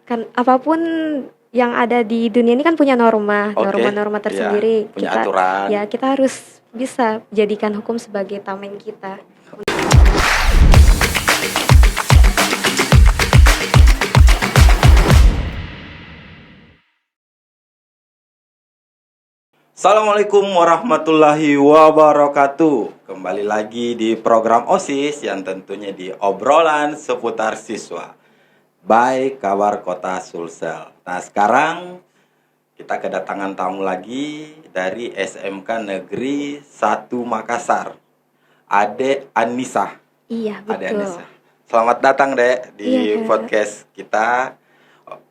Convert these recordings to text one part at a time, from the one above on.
kan apapun yang ada di dunia ini kan punya norma, Oke, norma-norma ya, tersendiri. punya aturan. Kita harus bisa jadikan hukum sebagai tameng kita. Assalamualaikum warahmatullahi wabarakatuh. Kembali lagi di program OSIS yang tentunya di obrolan seputar siswa by Kabar Kota Sulsel. Nah, sekarang kita kedatangan tamu lagi dari SMK Negeri 1 Makassar. Ade Anissa. Iya, Ade betul. Anissa. Selamat datang, Dek, di Iya, Kak. podcast kita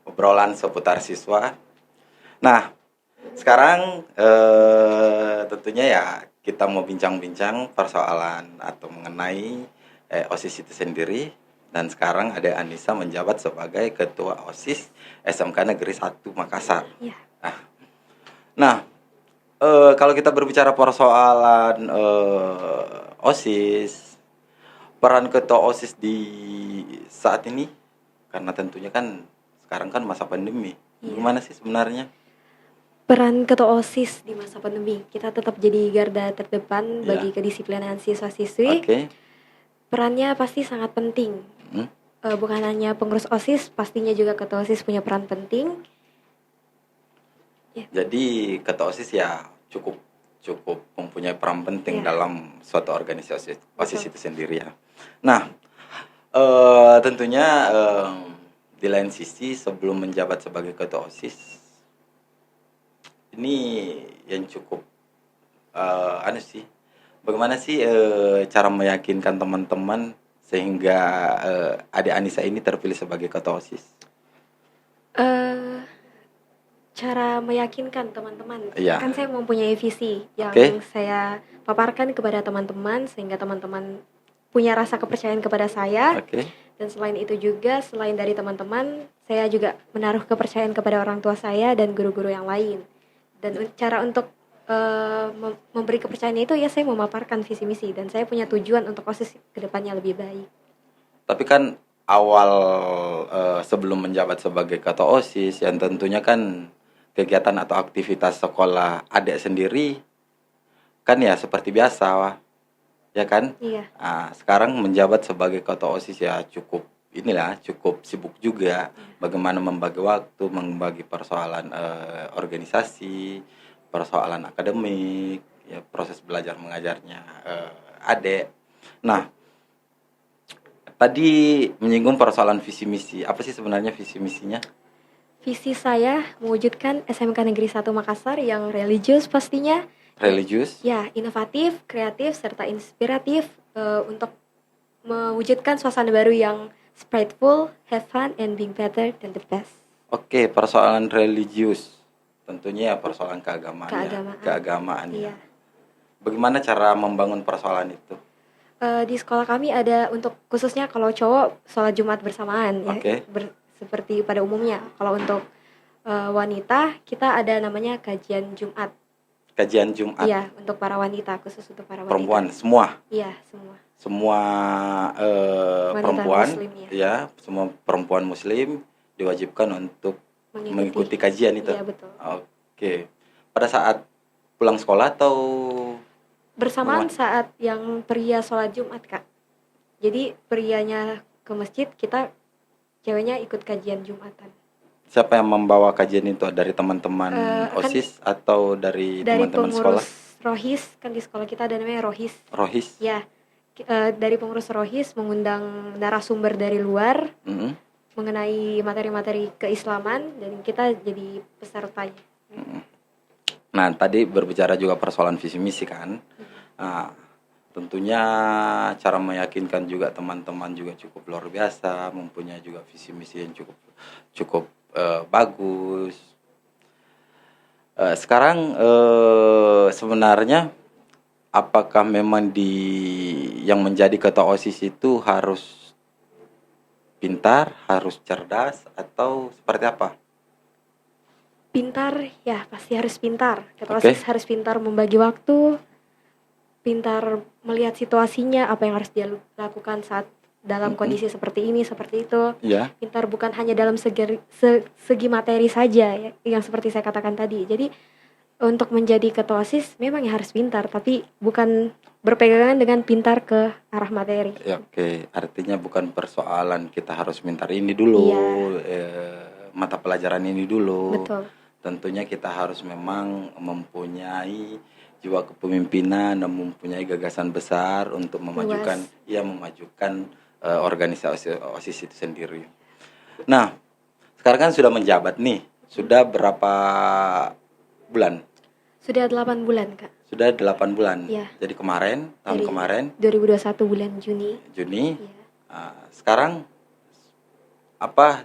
obrolan seputar siswa. Nah, sekarang tentunya ya kita mau bincang-bincang persoalan atau mengenai OSIS itu sendiri. Dan sekarang ada Anissa menjabat sebagai Ketua OSIS SMK Negeri 1 Makassar. Iya. Nah, kalau kita berbicara persoalan OSIS, peran Ketua OSIS di saat ini, karena tentunya kan sekarang kan masa pandemi. Iya. Gimana sih sebenarnya? Peran ketua OSIS di masa pandemi, kita tetap jadi garda terdepan bagi kedisiplinan siswa-siswi. Oke. Perannya pasti sangat penting. Bukan hanya pengurus OSIS, pastinya juga ketua OSIS punya peran penting. Jadi ketua OSIS ya cukup mempunyai peran penting dalam suatu organisasi OSIS itu sendiri ya. Nah, tentunya di lain sisi sebelum menjabat sebagai ketua OSIS, ini yang cukup bagaimana sih cara meyakinkan teman-teman sehingga Ade Anissa ini terpilih sebagai ketua OSIS? Cara meyakinkan teman-teman, Iya. kan saya mempunyai visi yang saya paparkan kepada teman-teman sehingga teman-teman punya rasa kepercayaan kepada saya. Dan selain itu juga, selain dari teman-teman, saya juga menaruh kepercayaan kepada orang tua saya dan guru-guru yang lain. Dan cara untuk memberi kepercayaan itu ya saya memaparkan visi misi dan saya punya tujuan untuk OSIS kedepannya lebih baik. Tapi kan awal sebelum menjabat sebagai ketua OSIS yang tentunya kan kegiatan atau aktivitas sekolah adik sendiri kan ya seperti biasa, ya kan? Iya. Nah, sekarang menjabat sebagai ketua OSIS ya cukup sibuk juga. Bagaimana membagi waktu, membagi persoalan organisasi, persoalan akademik, ya proses belajar mengajarnya adik. Nah, tadi menyinggung persoalan visi misi. Apa sih sebenarnya visi misinya? Visi saya mewujudkan SMK Negeri 1 Makassar yang religius pastinya. Religius? Ya, inovatif, kreatif, serta inspiratif untuk mewujudkan suasana baru yang spriteful, have fun, and being better than the best. Oke, persoalan religius. Tentunya ya persoalan keagamaan. Iya. Bagaimana cara membangun persoalan itu? Di sekolah kami ada untuk khususnya kalau cowok sholat Jumat bersamaan ya. Seperti pada umumnya. Kalau untuk wanita kita ada namanya kajian Jumat. Kajian Jumat. Iya, untuk para wanita, khusus untuk para wanita. Perempuan semua. Iya, semua. Semua perempuan Muslim, ya, semua perempuan muslim diwajibkan untuk mengikuti kajian itu. Iya, betul. Oke. Pada saat pulang sekolah atau bersamaan saat yang pria sholat Jumat, Kak. Jadi prianya ke masjid, kita ceweknya ikut kajian Jumatan. Siapa yang membawa kajian itu? Dari teman-teman OSIS atau dari teman-teman sekolah? Dari pengurus Rohis, kan di sekolah kita ada namanya Rohis. Rohis? Ya, dari pengurus Rohis mengundang narasumber dari luar mengenai materi-materi keislaman dan kita jadi pesertanya. Nah, tadi berbicara juga persoalan visi misi kan. Nah, tentunya cara meyakinkan juga teman-teman juga cukup luar biasa, mempunyai juga visi misi yang cukup bagus. Sekarang sebenarnya apakah memang yang menjadi ketua OSIS itu harus pintar, harus cerdas, atau seperti apa? Pintar, ya pasti harus pintar. Ketua OSIS harus pintar membagi waktu, pintar melihat situasinya, apa yang harus dia lakukan saat dalam kondisi seperti ini, seperti itu. Iya. Pintar bukan hanya dalam segi materi saja ya, yang seperti saya katakan tadi. Jadi untuk menjadi ketua OSIS memang ya harus pintar, tapi bukan berpegangan dengan pintar ke arah materi. Ya, oke, artinya bukan persoalan kita harus pintar ini dulu, mata pelajaran ini dulu. Betul. Tentunya kita harus memang mempunyai jiwa kepemimpinan dan mempunyai gagasan besar untuk memajukan organisasi OSIS itu sendiri. Nah, sekarang kan sudah menjabat nih. Sudah berapa bulan? Sudah 8 bulan, Kak. Sudah 8 bulan. Ya. Jadi kemarin, tahun kemarin 2021 bulan Juni. Ya. Sekarang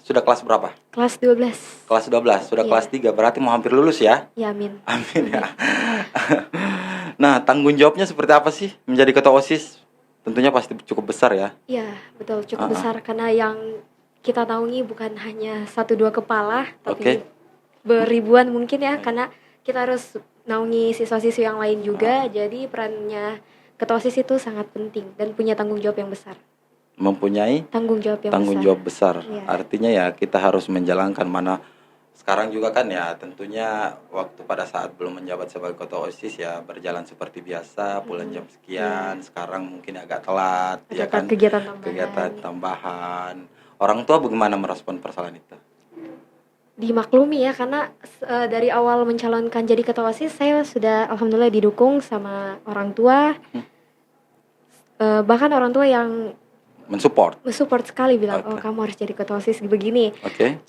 sudah kelas berapa? Kelas 12. Kelas 12, sudah kelas 3, berarti mau hampir lulus ya? Ya, amin. Amin ya. Nah, tanggung jawabnya seperti apa sih menjadi ketua OSIS? Tentunya pasti cukup besar ya? Iya, betul, cukup besar karena yang kita naungi bukan hanya 1-2 kepala, tapi beribuan mungkin ya, karena kita harus naungi siswa-siswi yang lain juga, jadi perannya ketua OSIS itu sangat penting dan punya tanggung jawab yang besar. Mempunyai tanggung jawab besar. Ya. Artinya ya kita harus menjalankan mana sekarang juga kan ya, tentunya waktu pada saat belum menjabat sebagai ketua OSIS ya berjalan seperti biasa, pulang jam sekian. Sekarang mungkin agak telat ya kan, kegiatan tambahan. Orang tua bagaimana merespon persoalan itu? Dimaklumi ya, karena dari awal mencalonkan jadi ketua OSIS saya sudah alhamdulillah didukung sama orang tua. Bahkan orang tua yang mensupport sekali, bilang kamu harus jadi ketua OSIS begini.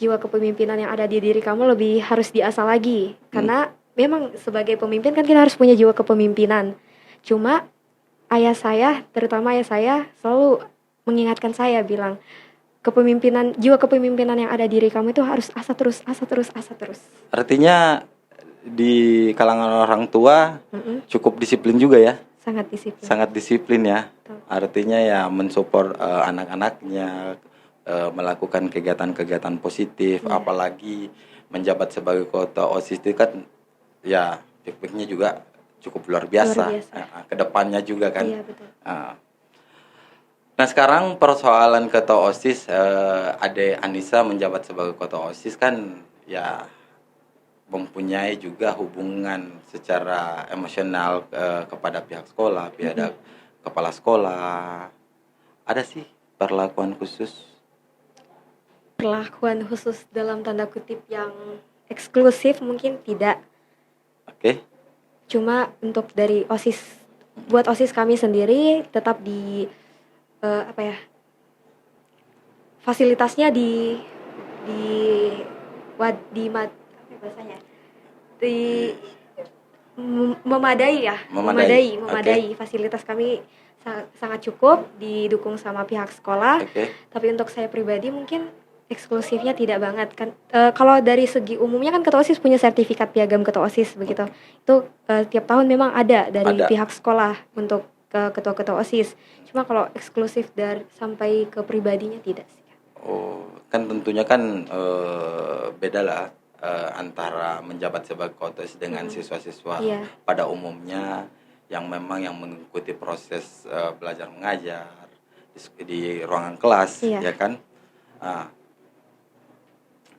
Jiwa kepemimpinan yang ada di diri kamu lebih harus diasah lagi, karena memang sebagai pemimpin kan kita harus punya jiwa kepemimpinan. Cuma terutama ayah saya selalu mengingatkan saya, bilang jiwa kepemimpinan yang ada di diri kamu itu harus asah terus. Artinya di kalangan orang tua cukup disiplin juga ya? Sangat disiplin ya. Artinya ya mensupport anak-anaknya melakukan kegiatan-kegiatan positif, apalagi menjabat sebagai ketua OSIS itu kan ya feedbacknya juga cukup luar biasa. Kedepannya juga kan. Iya, betul. Nah, sekarang persoalan ketua OSIS, Ade Anissa menjabat sebagai ketua OSIS kan ya mempunyai juga hubungan secara emosional kepada pihak sekolah, pihak kepala sekolah. Ada sih perlakuan khusus? Perlakuan khusus dalam tanda kutip yang eksklusif mungkin tidak. Cuma untuk dari OSIS, buat OSIS kami sendiri tetap fasilitasnya memadai. Fasilitas kami sangat cukup, didukung sama pihak sekolah. Tapi untuk saya pribadi mungkin eksklusifnya tidak banget kan. Kalau dari segi umumnya kan ketua OSIS punya sertifikat piagam ketua OSIS begitu. Itu tiap tahun memang ada dari pihak sekolah untuk ketua-ketua OSIS. Cuma kalau eksklusif sampai ke pribadinya tidak sih. Kan tentunya kan beda lah antara menjabat sebagai ketua OSIS dengan siswa-siswa pada umumnya yang memang yang mengikuti proses belajar mengajar di ruangan kelas, ya kan.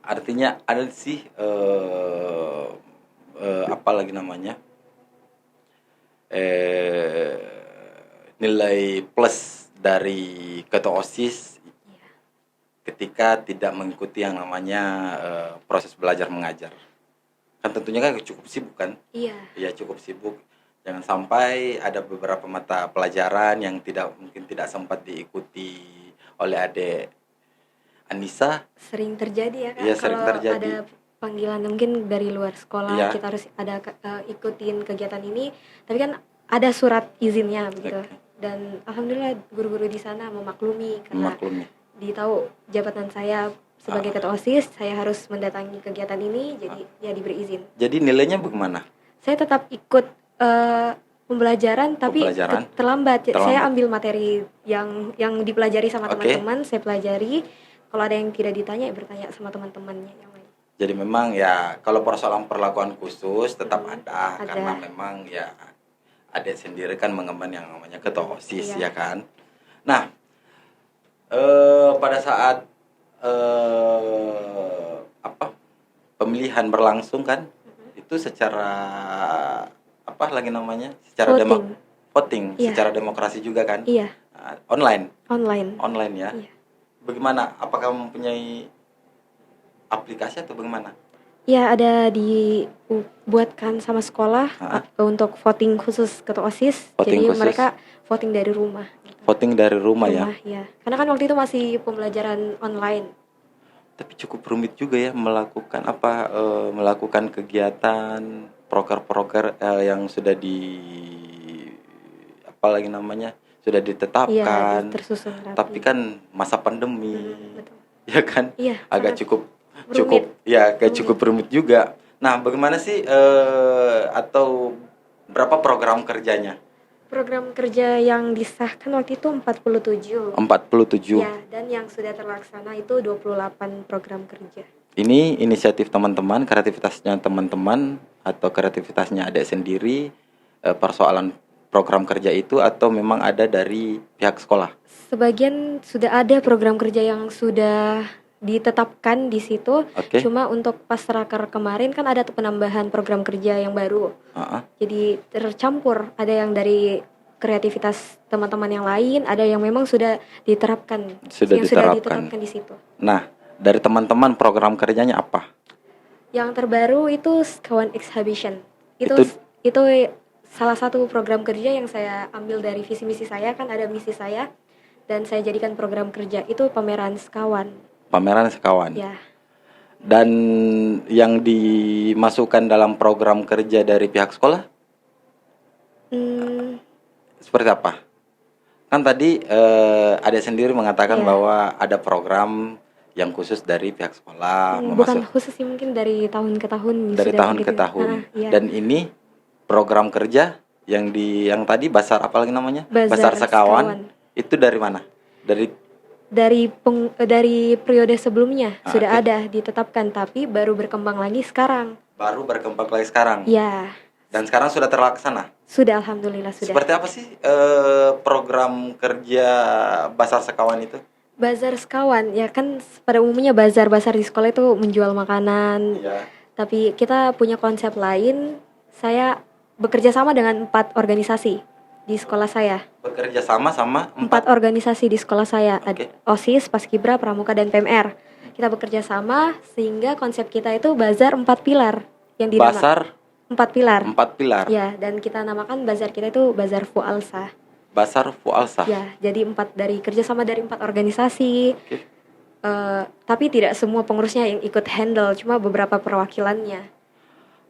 Artinya ada sih nilai plus dari ketua OSIS ketika tidak mengikuti yang namanya proses belajar mengajar. Kan tentunya kan cukup sibuk kan? Iya, cukup sibuk. Jangan sampai ada beberapa mata pelajaran yang mungkin tidak sempat diikuti oleh adik Anissa. Sering terjadi ya Kak. Iya, sering terjadi. Ada panggilan mungkin dari luar sekolah, kita harus ada ikutin kegiatan ini, tapi kan ada surat izinnya begitu. Dan alhamdulillah guru-guru di sana memaklumi karena ditahu jabatan saya sebagai ketua OSIS, saya harus mendatangi kegiatan ini, jadi ya diberi izin. Jadi nilainya bagaimana? Saya tetap ikut pembelajaran tapi terlambat. Saya ambil materi yang dipelajari sama teman-teman, saya pelajari. Kalau ada yang tidak ditanya, ya bertanya sama teman-temannya yang lain. Jadi memang ya kalau persoalan perlakuan khusus tetap ada karena memang ya adik sendiri kan mengemban yang namanya ketua OSIS ya kan. Nah, pada saat pemilihan berlangsung kan, itu secara apa lagi namanya? Secara voting, Iya. secara demokrasi juga kan? Iya. Online ya. Iya. Bagaimana? Apakah mempunyai aplikasi atau bagaimana? Ya, ada dibuatkan sama sekolah untuk voting khusus ketua OSIS. Voting jadi khusus. Mereka voting dari rumah. Voting dari rumah ya. Ya. Karena kan waktu itu masih pembelajaran online. Tapi cukup rumit juga ya melakukan kegiatan proker yang sudah sudah ditetapkan. Iya, tersusun rapi. Tapi kan masa pandemi, betul. ya kan? Iya, agak cukup rumit juga. Nah, bagaimana sih atau berapa program kerjanya? Program kerja yang disahkan waktu itu 47. 47. Ya, dan yang sudah terlaksana itu 28 program kerja. Ini inisiatif teman-teman, kreativitasnya teman-teman atau kreativitasnya adik sendiri, persoalan program kerja itu, atau memang ada dari pihak sekolah? Sebagian sudah ada program kerja yang sudah ditetapkan di situ. Cuma untuk pas raker kemarin kan ada penambahan program kerja yang baru. Jadi tercampur, ada yang dari kreativitas teman-teman yang lain, ada yang memang sudah diterapkan. Sudah ditetapkan di situ. Nah, dari teman-teman program kerjanya apa? Yang terbaru itu Sekawan Exhibition. Itu salah satu program kerja yang saya ambil dari visi misi saya, kan ada misi saya dan saya jadikan program kerja itu pameran Sekawan. Pameran Sekawan. Ya. Dan yang dimasukkan dalam program kerja dari pihak sekolah? Seperti apa? Kan tadi adik sendiri mengatakan bahwa ada program yang khusus dari pihak sekolah. Bukan khusus sih, mungkin dari tahun ke tahun. Dari tahun ke tahun. Dan ini program kerja yang tadi Basar apa lagi namanya? Basar Sekawan. Itu dari mana? Dari periode sebelumnya sudah ada ditetapkan, tapi baru berkembang lagi sekarang. Ya. Dan sekarang sudah terlaksana? Sudah, alhamdulillah sudah. Seperti apa sih program kerja Basar Sekawan itu? Bazar Sekawan ya kan pada umumnya bazar di sekolah itu menjual makanan. Iya. Tapi kita punya konsep lain. Saya bekerja sama dengan 4 organisasi di sekolah saya. Bekerja sama 4 organisasi di sekolah saya. OSIS, Paskibra, Pramuka, dan PMR. Kita bekerja sama sehingga konsep kita itu bazar 4 pilar yang dinamakan. Bazar 4 pilar. 4 pilar. Ya, dan kita namakan bazar kita itu Bazar Fualsa. Bazar Fualsa. Ya, jadi kerjasama dari 4 organisasi. Tapi tidak semua pengurusnya yang ikut handle, cuma beberapa perwakilannya.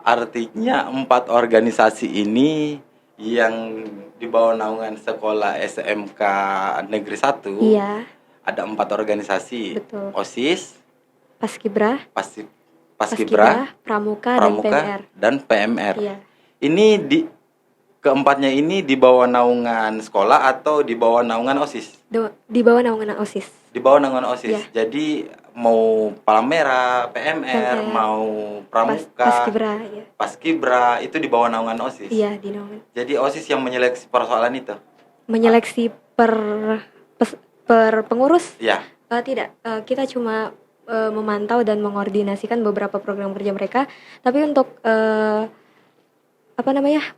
Artinya 4 organisasi ini yang di bawah naungan sekolah SMK Negeri 1. Iya. Ada 4 organisasi. Betul. OSIS, Paskibra, Pramuka, dan PMR. Iya. Ini keempatnya ini di bawah naungan sekolah atau di bawah naungan OSIS? Di bawah naungan OSIS. Di bawah naungan OSIS. Ya. Jadi mau Palmera, PMR, mau Pramuka, Paskibra itu di bawah naungan OSIS. Iya, di naungan. Jadi OSIS yang menyeleksi persoalan itu. Menyeleksi per pengurus? Iya. Tidak. Kita cuma memantau dan mengordinasikan beberapa program kerja mereka. Tapi untuk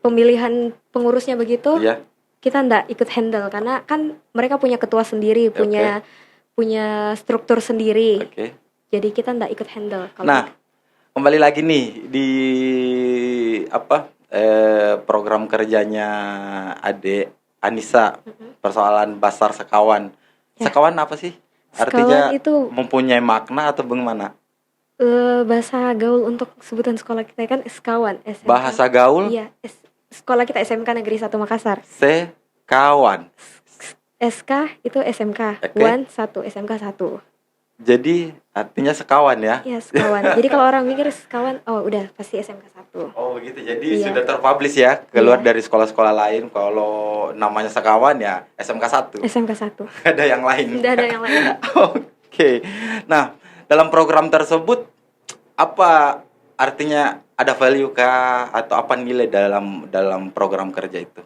pemilihan pengurusnya begitu, kita enggak ikut handle karena kan mereka punya ketua sendiri, punya struktur sendiri. Jadi kita enggak ikut handle. Kembali lagi nih di program kerjanya Ade Anissa, persoalan Basar Sekawan. Sekawan apa sih? Artinya itu mempunyai makna atau bagaimana? Bahasa gaul untuk sebutan sekolah kita kan Sekawan. SMK. Bahasa gaul? Iya, sekolah kita SMK Negeri 1 Makassar. Sekawan. SK itu SMK, Wan 1, SMK 1. Jadi artinya sekawan ya? Iya, sekawan. Jadi kalau orang mikir sekawan, oh udah pasti SMK 1. Oh begitu, jadi sudah terpublish ya, keluar dari sekolah-sekolah lain. Kalau namanya sekawan ya SMK 1. SMK 1. Ada yang lain? Tidak ada yang lain. Oke. Nah, dalam program tersebut apa artinya, ada value kah atau apa nilai dalam program kerja itu?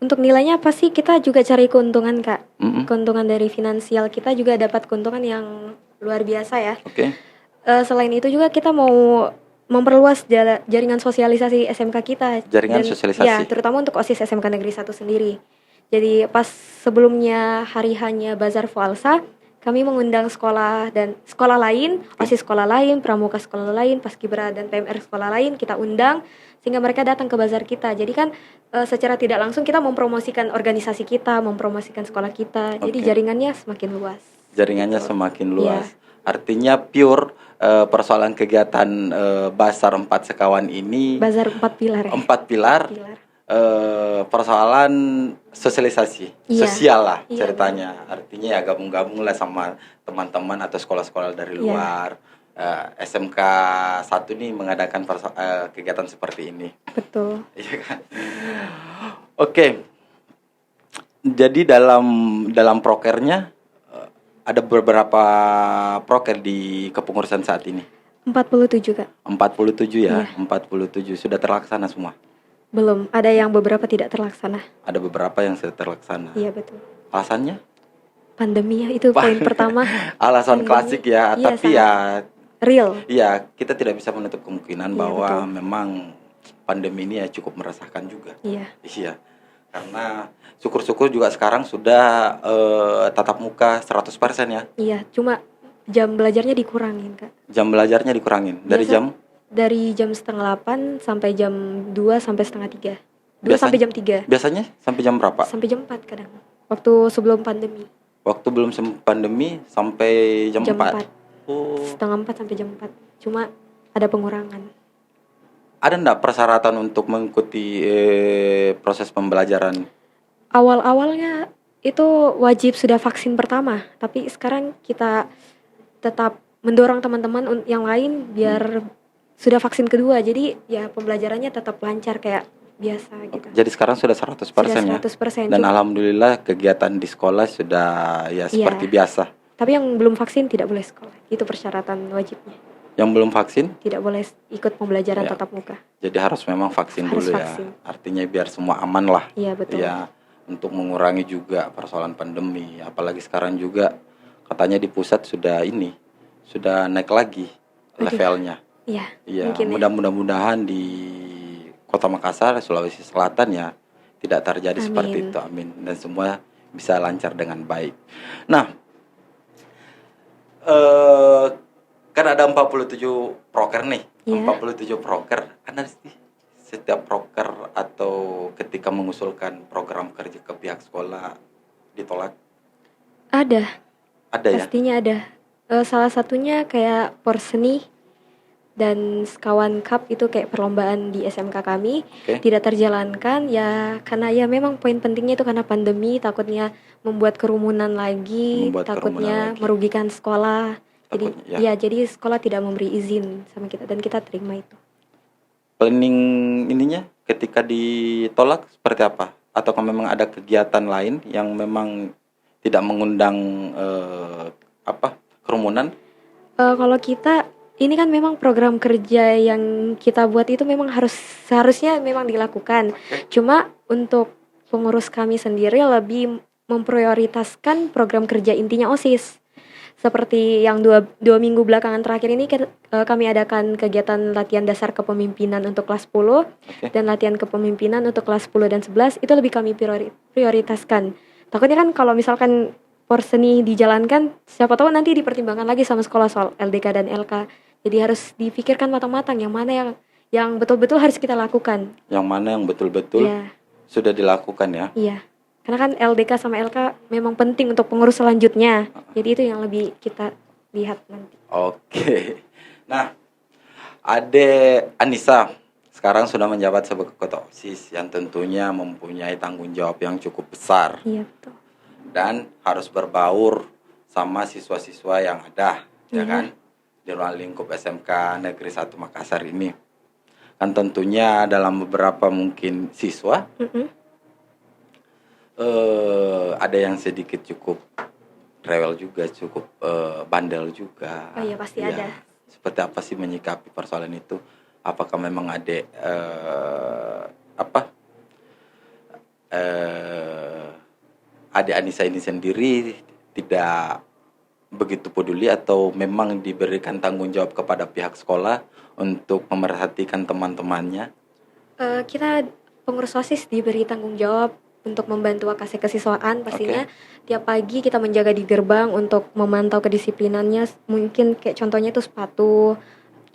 Untuk nilainya pasti kita juga cari keuntungan, Kak. Keuntungan dari finansial kita juga dapat keuntungan yang luar biasa ya. Oke. Selain itu juga kita mau memperluas jaringan sosialisasi SMK kita. Jaringan sosialisasi. Ya, terutama untuk OSIS SMK Negeri 1 sendiri. Jadi pas sebelumnya hari hanya Bazar Fualsa, kami mengundang sekolah dan sekolah lain, OSIS sekolah lain, pramuka sekolah lain, Paskibra dan PMR sekolah lain kita undang sehingga mereka datang ke bazar kita. Jadi kan secara tidak langsung kita mempromosikan organisasi kita, mempromosikan sekolah kita. Jadi jaringannya semakin luas. Jaringannya semakin luas. Artinya pure persoalan kegiatan Bazar 4 Sekawan ini. Bazar 4 pilar. Ya? 4 pilar. Persoalan sosialisasi sosial lah ceritanya. Artinya ya gabung-gabung lah sama teman-teman atau sekolah-sekolah dari luar. SMK 1 nih mengadakan kegiatan seperti ini. Betul. Iya kan? Oke. Jadi dalam prokernya ada beberapa proker di kepengurusan saat ini. 47, Kak. 47 ya. 47 sudah terlaksana semua. Belum, ada yang beberapa tidak terlaksana. Ada beberapa yang sudah terlaksana. Iya, betul. Alasannya? Pandemi ya, itu poin pertama. Alasan klasik ya, tapi ya real. Iya, kita tidak bisa menutup kemungkinan bahwa memang pandemi ini ya cukup meresahkan juga. Iya. Karena syukur-syukur juga sekarang sudah tatap muka 100% ya. Iya, cuma jam belajarnya dikurangin, Kak. Jam belajarnya dikurangin dari jam? Dari jam 2:30 sampai jam 2 sampai 2:30. 2 sampai jam 3. Biasanya sampai jam berapa? Sampai jam 4 kadang. Waktu sebelum pandemi. Waktu belum pandemi sampai jam 4. 3:30 sampai jam 4. Cuma ada pengurangan. Ada enggak persyaratan untuk mengikuti proses pembelajaran? Awal-awalnya itu wajib sudah vaksin pertama, tapi sekarang kita tetap mendorong teman-teman yang lain biar sudah vaksin kedua. Jadi ya pembelajarannya tetap lancar kayak biasa gitu. Jadi sekarang sudah 100% ya? 100%. Dan alhamdulillah kegiatan di sekolah sudah seperti biasa. Tapi yang belum vaksin tidak boleh sekolah. Itu persyaratan wajibnya. Yang belum vaksin? Tidak boleh ikut pembelajaran tatap muka. Jadi harus memang vaksin dulu ya. Artinya biar semua aman lah. Iya, betul. Ya, untuk mengurangi juga persoalan pandemi. Apalagi sekarang juga katanya di pusat sudah naik lagi levelnya. Iya. Mudah-mudahan di Kota Makassar, Sulawesi Selatan ya tidak terjadi seperti itu. Amin. Dan semua bisa lancar dengan baik. Nah, kan ada 47 proker nih. 47 proker. Ada sih setiap proker atau ketika mengusulkan program kerja ke pihak sekolah ditolak? Ada ya? Pastinya ada. Salah satunya kayak Porseni dan Sekawan Cup itu kayak perlombaan di SMK kami tidak terjalankan ya karena ya memang poin pentingnya itu karena pandemi, takutnya membuat kerumunan lagi, takutnya merugikan sekolah. Jadi sekolah tidak memberi izin sama kita dan kita terima itu. Planning ininya ketika ditolak seperti apa? Atau memang ada kegiatan lain yang memang tidak mengundang kerumunan? Kalau kita ini kan memang program kerja yang kita buat itu memang seharusnya memang dilakukan. Cuma untuk pengurus kami sendiri lebih memprioritaskan program kerja intinya OSIS. Seperti yang dua minggu belakangan terakhir ini kami adakan kegiatan latihan dasar kepemimpinan untuk kelas 10 dan latihan kepemimpinan untuk kelas 10 dan 11 itu lebih kami prioritaskan. Takutnya kan kalau misalkan Porseni dijalankan, siapa tahu nanti dipertimbangkan lagi sama sekolah soal LDK dan LK. Jadi harus dipikirkan matang-matang yang mana yang betul-betul harus kita lakukan. Yang mana yang betul-betul sudah dilakukan ya? Iya. Karena kan LDK sama LK memang penting untuk pengurus selanjutnya. Jadi itu yang lebih kita lihat nanti. Oke. Nah, Ade Anissa sekarang sudah menjabat sebagai ketua OSIS yang tentunya mempunyai tanggung jawab yang cukup besar. Iya, betul. Dan harus berbaur sama siswa-siswa yang ada, ya kan? Di ruang lingkup SMK Negeri 1 Makassar ini. Kan tentunya dalam beberapa mungkin siswa ada yang sedikit cukup rewel juga, cukup bandel juga. Oh iya, pasti ada. Seperti apa sih menyikapi persoalan itu? Apakah memang ada adik Anissa ini sendiri tidak begitu peduli atau memang diberikan tanggung jawab kepada pihak sekolah untuk memerhatikan teman-temannya? Kita pengurus OSIS diberi tanggung jawab untuk membantu AKC kesiswaan pastinya. Tiap pagi kita menjaga di gerbang untuk memantau kedisiplinannya. Mungkin kayak contohnya itu sepatu,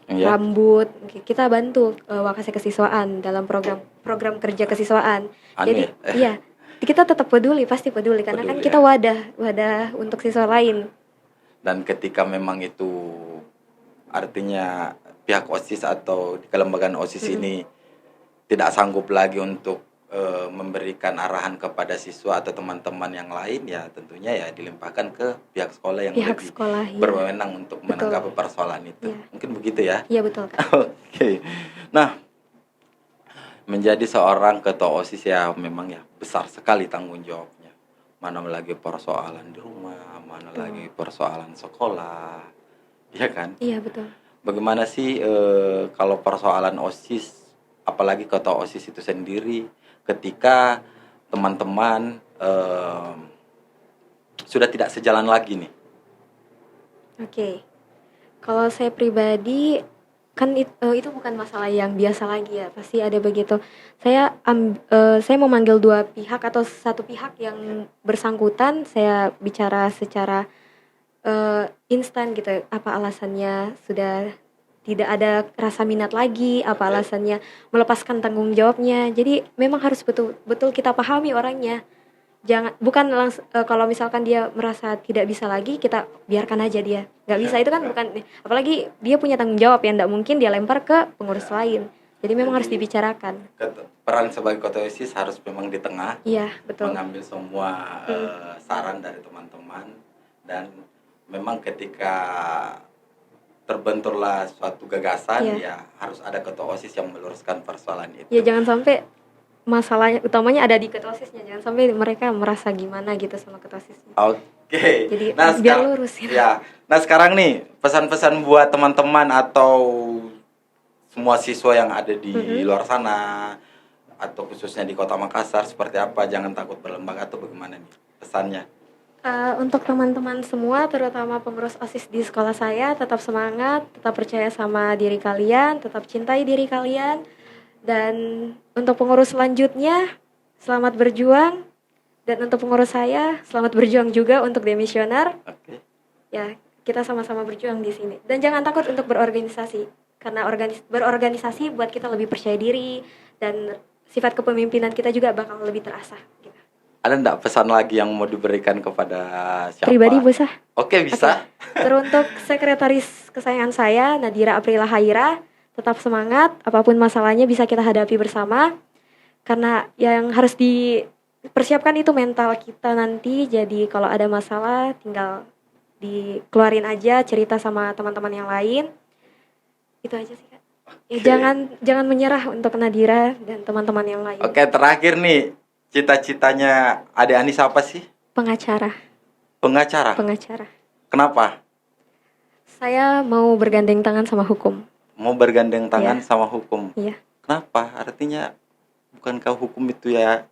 rambut. Kita bantu AKC kesiswaan dalam program kerja kesiswaan. Jadi iya, kita tetap peduli, pasti peduli karena kan kita wadah untuk siswa lain. Dan ketika memang itu artinya pihak OSIS atau di kelembagaan OSIS ini tidak sanggup lagi untuk memberikan arahan kepada siswa atau teman-teman yang lain, ya tentunya ya dilimpahkan ke pihak sekolah yang lebih berwenang untuk menanggapi persoalan itu. Mungkin begitu ya? Iya betul Kak. Oke. Nah, menjadi seorang ketua OSIS ya memang ya besar sekali tanggung jawabnya. Mana lagi persoalan di rumah, mana lagi persoalan sekolah, ya kan? Iya betul. Bagaimana sih kalau persoalan OSIS, apalagi ketua OSIS itu sendiri, ketika teman-teman sudah tidak sejalan lagi nih? Oke. Kalau saya pribadi kan itu bukan masalah yang biasa lagi ya, pasti ada begitu. Saya memanggil dua pihak atau satu pihak yang bersangkutan, saya bicara secara instan gitu, apa alasannya sudah tidak ada rasa minat lagi, apa alasannya melepaskan tanggung jawabnya. Jadi memang harus betul-betul kita pahami orangnya. Bukan langsung kalau misalkan dia merasa tidak bisa lagi, kita biarkan aja dia nggak bisa, itu kan bukan, apalagi dia punya tanggung jawab yang nggak mungkin dia lempar ke pengurus lain. Jadi memang harus dibicarakan. Peran sebagai ketua OSIS harus memang di tengah, iya betul, mengambil semua saran dari teman-teman, dan memang ketika terbenturlah suatu gagasan, ya harus ada ketua OSIS yang meluruskan persoalan itu. Ya jangan sampai masalahnya utamanya ada di ketua OSISnya, jangan sampai mereka merasa gimana gitu sama ketua OSISnya. Oke. Jadi biar lurus gitu. Ya. Nah sekarang nih pesan-pesan buat teman-teman atau semua siswa yang ada di luar sana atau khususnya di Kota Makassar seperti apa? Jangan takut berlembaga atau bagaimana nih pesannya? Untuk teman-teman semua, terutama pengurus OSIS di sekolah saya, tetap semangat, tetap percaya sama diri kalian, tetap cintai diri kalian. Dan untuk pengurus selanjutnya, selamat berjuang. Dan untuk pengurus saya, selamat berjuang juga untuk demisioner. Ya, kita sama-sama berjuang di sini. Dan jangan takut untuk berorganisasi, karena berorganisasi buat kita lebih percaya diri, dan sifat kepemimpinan kita juga bakal lebih terasah. Gitu. Ada enggak pesan lagi yang mau diberikan kepada siapa? Pribadi bisa? Oke, bisa. Teruntuk sekretaris kesayangan saya, Nadira Aprila Haira, tetap semangat, apapun masalahnya bisa kita hadapi bersama. Karena yang harus dipersiapkan itu mental kita nanti. Jadi kalau ada masalah tinggal dikeluarin aja, cerita sama teman-teman yang lain. Itu aja sih Kak. Ya, jangan menyerah untuk Nadira dan teman-teman yang lain. Oke, terakhir nih, cita-citanya Adik Anissa apa sih? Pengacara. Kenapa? Saya mau bergandeng tangan sama hukum. Mau bergandeng tangan sama hukum? Iya. Kenapa? Artinya bukankah hukum itu ya,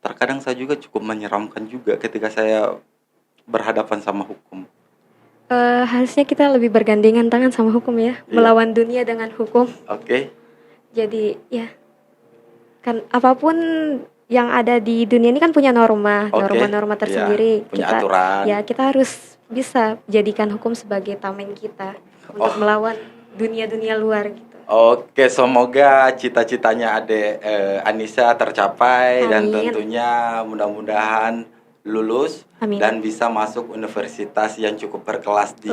terkadang saya juga cukup menyeramkan juga ketika saya berhadapan sama hukum. Harusnya kita lebih bergandengan tangan sama hukum ya, melawan dunia dengan hukum. Jadi ya, kan apapun yang ada di dunia ini kan punya norma-norma tersendiri. Punya aturan. Ya, kita harus bisa jadikan hukum sebagai tameng kita untuk melawan dunia-dunia luar gitu. Oke, semoga cita-citanya Adik Anissa tercapai. Amin. Dan tentunya mudah-mudahan lulus. Amin. Dan bisa masuk universitas yang cukup berkelas di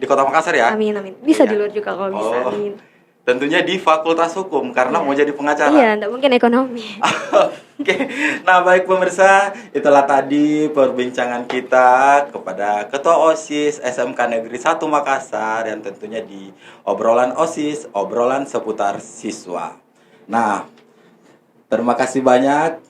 Kota Makassar ya. Amin. Bisa di luar juga kalau bisa. Amin. Tentunya di Fakultas Hukum karena mau jadi pengacara. Iya, enggak mungkin ekonomi. Oke. Nah, baik pemirsa, itulah tadi perbincangan kita kepada Ketua OSIS SMK Negeri 1 Makassar yang tentunya di obrolan OSIS, obrolan seputar siswa. Nah, terima kasih banyak.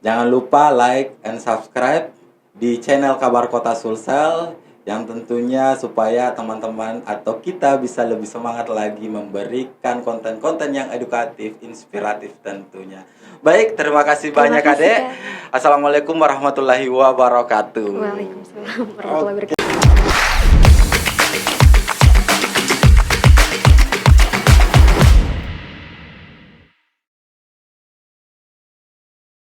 Jangan lupa like and subscribe di channel Kabar Kota Sulsel yang tentunya supaya teman-teman atau kita bisa lebih semangat lagi memberikan konten-konten yang edukatif, inspiratif tentunya. Baik, terima kasih banyak Adek. Assalamualaikum warahmatullahi wabarakatuh. Waalaikumsalam warahmatullahi wabarakatuh.